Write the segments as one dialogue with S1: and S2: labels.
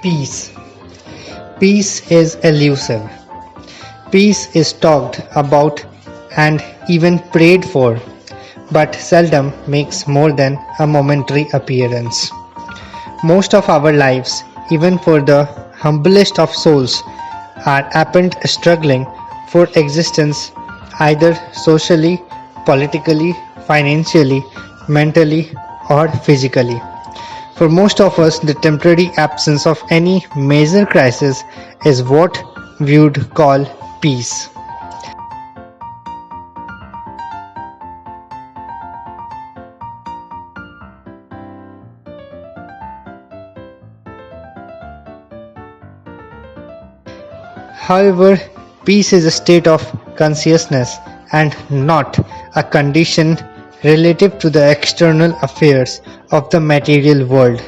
S1: Peace. Peace is elusive. Peace is talked about and even prayed for, but seldom makes more than a momentary appearance. Most of our lives, even for the humblest of souls, are spent struggling for existence either socially, politically, financially, mentally, or physically. For most of us, the temporary absence of any major crisis is what we would call peace. However, peace is a state of consciousness and not a condition relative to the external affairs of the material world.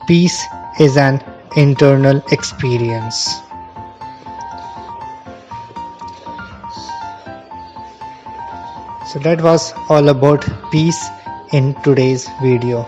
S1: Peace is an internal experience. So that was all about peace in today's video.